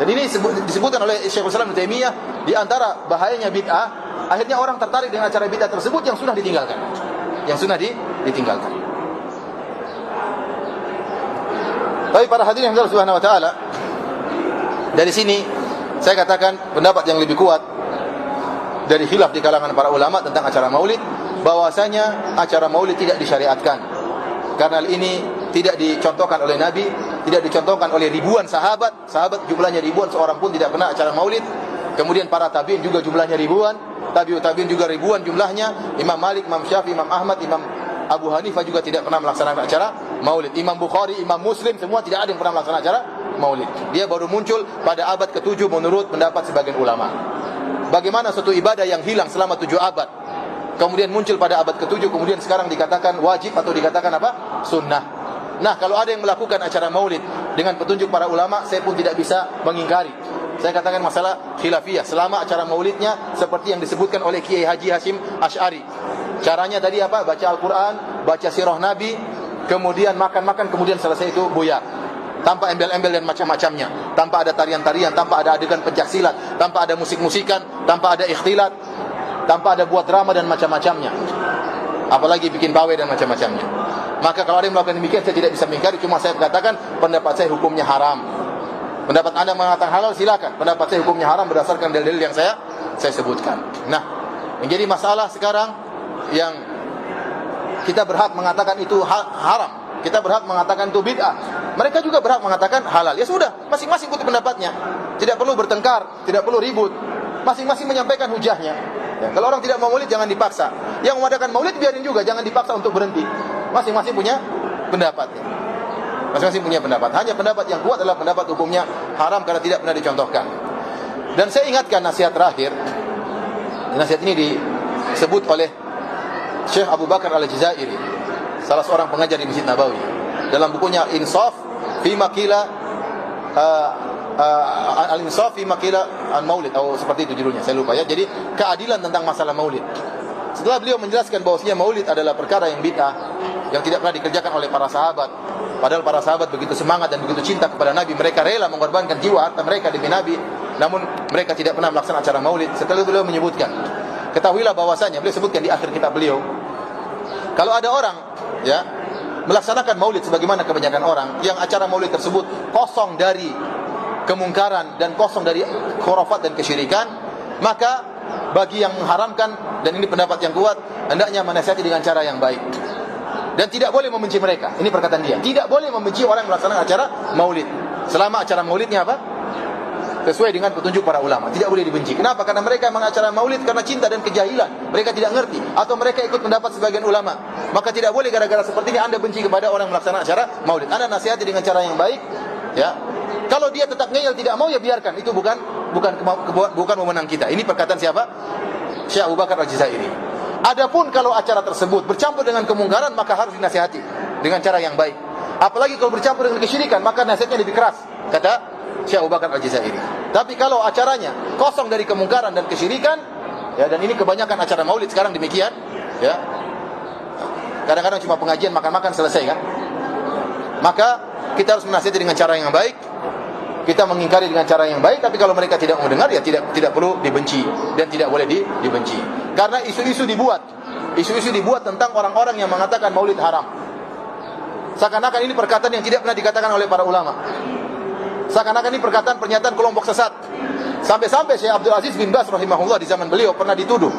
Dan ini disebutkan oleh Syekhul Islam Ibnu Taimiyah, di antara bahayanya bid'ah, akhirnya orang tertarik dengan acara bid'ah tersebut yang sudah ditinggalkan. Yang sudah ditinggalkan. Tapi para hadirin yang Allah Subhanahu wa taala, dari sini saya katakan pendapat yang lebih kuat dari khilaf di kalangan para ulama tentang acara maulid, bahwasanya acara maulid tidak disyariatkan. Karena ini tidak dicontohkan oleh Nabi, tidak dicontohkan oleh ribuan sahabat jumlahnya ribuan, seorang pun tidak pernah acara maulid. Kemudian para tabi'in juga jumlahnya ribuan, tabi'ut tabi'in juga ribuan jumlahnya. Imam Malik, Imam Syafi'i, Imam Ahmad, Imam Abu Hanifah juga tidak pernah melaksanakan acara maulid. Imam Bukhari, Imam Muslim, semua tidak ada yang pernah melaksanakan acara maulid. Dia baru muncul pada abad ke-7 menurut pendapat sebagian ulama. Bagaimana suatu ibadah yang hilang selama 7 abad, kemudian muncul pada abad ke-7, kemudian sekarang dikatakan wajib atau dikatakan apa? Sunnah. Nah, kalau ada yang melakukan acara maulid dengan petunjuk para ulama, saya pun tidak bisa mengingkari. Saya katakan masalah khilafiyah. Selama acara maulidnya seperti yang disebutkan oleh Kiai Haji Hashim Asy'ari. Caranya tadi apa? Baca Al-Quran, baca sirah Nabi, kemudian makan-makan, kemudian selesai itu buyar. Tanpa embel-embel dan macam-macamnya, tanpa ada tarian-tarian, tanpa ada adegan pencaksilat, tanpa ada musik-musikan, tanpa ada ikhtilat, tanpa ada buat drama dan macam-macamnya, apalagi bikin pawai dan macam-macamnya. Maka kalau ada yang melakukan demikian, saya tidak bisa mengingkari. Cuma saya katakan pendapat saya hukumnya haram. Pendapat Anda mengatakan halal, silakan. Pendapat saya hukumnya haram berdasarkan dalil-dalil yang saya sebutkan. Nah, yang jadi masalah sekarang, yang kita berhak mengatakan itu haram, kita berhak mengatakan itu bid'ah, mereka juga berhak mengatakan halal. Ya sudah, masing-masing ikut pendapatnya. Tidak perlu bertengkar, tidak perlu ribut. Masing-masing menyampaikan hujahnya. Ya, kalau orang tidak mau maulid jangan dipaksa. Yang mengadakan maulid biarin juga, jangan dipaksa untuk berhenti. Masing-masing punya pendapat. Ya. Masing-masing punya pendapat. Hanya pendapat yang kuat adalah pendapat hukumnya haram karena tidak pernah dicontohkan. Dan saya ingatkan nasihat terakhir. Nasihat ini disebut oleh Syekh Abu Bakar Al-Jazairi, salah seorang pengajar di Masjid Nabawi, dalam bukunya Insaf fi Maqila Al-Insaf fi Maqila Al-Maulid, atau seperti itu judulnya, saya lupa ya. Jadi keadilan tentang masalah maulid. Setelah beliau menjelaskan bahwasanya maulid adalah perkara yang bid'ah, yang tidak pernah dikerjakan oleh para sahabat. Padahal para sahabat begitu semangat dan begitu cinta kepada Nabi, mereka rela mengorbankan jiwa harta mereka demi Nabi, namun mereka tidak pernah melaksanakan acara maulid. Setelah beliau menyebutkan, ketahuilah bahwasanya, beliau sebutkan di akhir kitab beliau, kalau ada orang ya melaksanakan maulid sebagaimana kebanyakan orang, yang acara maulid tersebut kosong dari kemungkaran dan kosong dari khurafat dan kesyirikan, maka bagi yang mengharamkan, dan ini pendapat yang kuat, hendaknya menasihati dengan cara yang baik. Dan tidak boleh membenci mereka. Ini perkataan dia. Tidak boleh membenci orang yang melaksanakan acara maulid. Selama acara maulidnya apa? Sesuai dengan petunjuk para ulama. Tidak boleh dibenci. Kenapa? Karena mereka mengacara maulid karena cinta dan kejahilan. Mereka tidak ngerti. Atau mereka ikut pendapat sebagian ulama. Maka tidak boleh gara-gara seperti ini Anda benci kepada orang yang melaksanakan acara maulid. Anda nasihati dengan cara yang baik. Ya. Kalau dia tetap ngeyel tidak mau, ya biarkan. Itu bukan wewenang kita. Ini perkataan siapa? Syekh Abu Bakar Al-Jazairi. Adapun kalau acara tersebut bercampur dengan kemungkaran, maka harus dinasihati dengan cara yang baik. Apalagi kalau bercampur dengan kesyirikan, maka nasihatnya lebih keras, kata Syekh Abu Bakar Al-Jazairi. Tapi kalau acaranya kosong dari kemungkaran dan kesyirikan, ya, dan ini kebanyakan acara maulid sekarang demikian, ya. Kadang-kadang cuma pengajian, makan-makan, selesai kan. Maka kita harus menasihati dengan cara yang baik. kita mengingkari dengan cara yang baik. Tapi kalau mereka tidak mau dengar, ya tidak perlu dibenci dan tidak boleh dibenci. Karena isu-isu dibuat tentang orang-orang yang mengatakan maulid haram. Seakan-akan ini perkataan yang tidak pernah dikatakan oleh para ulama. Seakan-akan ini perkataan pernyataan kelompok sesat. Sampai-sampai Syekh Abdul Aziz bin Baz rahimahullah di zaman beliau pernah dituduh,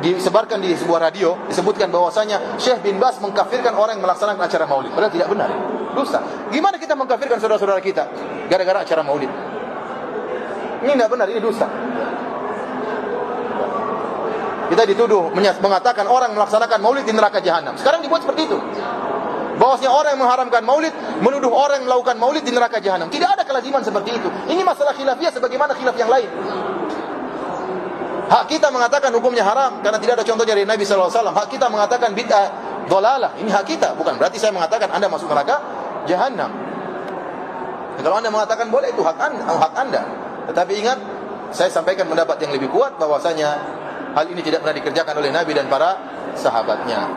disebarkan di sebuah radio, disebutkan bahwasanya Syekh bin Baz mengkafirkan orang yang melaksanakan acara maulid. Padahal tidak benar. Dusta. Gimana kita mengkafirkan saudara-saudara kita gara-gara acara maulid? Ini tidak benar, ini dusta. Kita dituduh mengatakan orang melaksanakan maulid di neraka jahanam. Sekarang dibuat seperti itu. Bahwasanya orang yang mengharamkan maulid menuduh orang yang melakukan maulid di neraka jahanam. Tidak ada kelaziman seperti itu. Ini masalah khilafiyah sebagaimana khilaf yang lain. Hak kita mengatakan hukumnya haram karena tidak ada contohnya dari Nabi SAW. Hak kita mengatakan bid'ah dhalalah. Ini hak kita. Bukan berarti saya mengatakan Anda masuk neraka jahanam. Kalau Anda mengatakan boleh, itu hak Anda. Tetapi ingat, saya sampaikan pendapat yang lebih kuat bahwasanya hal ini tidak pernah dikerjakan oleh Nabi dan para sahabatnya.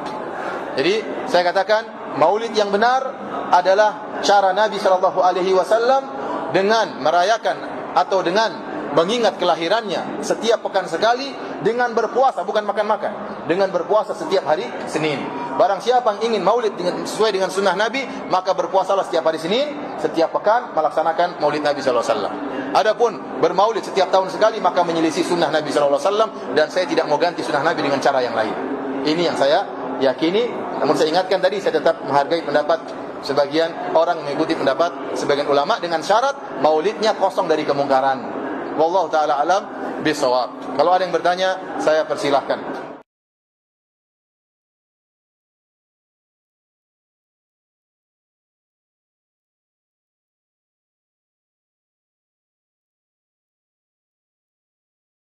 Jadi saya katakan maulid yang benar adalah cara Nabi SAW dengan merayakan atau dengan mengingat kelahirannya setiap pekan sekali dengan berpuasa, bukan makan-makan, dengan berpuasa setiap hari Senin. Barang siapa yang ingin maulid sesuai dengan sunnah Nabi, maka berpuasalah setiap hari Senin, setiap pekan melaksanakan maulid Nabi SAW. Adapun bermaulid setiap tahun sekali, maka menyelisih sunnah Nabi SAW, dan saya tidak mau ganti sunnah Nabi dengan cara yang lain. Ini yang saya yakini. Namun saya ingatkan tadi, saya tetap menghargai pendapat sebagian orang, mengikuti pendapat sebagian ulama dengan syarat maulidnya kosong dari kemungkaran. Wallahu ta'ala alam bisawab. Kalau ada yang bertanya, saya persilahkan.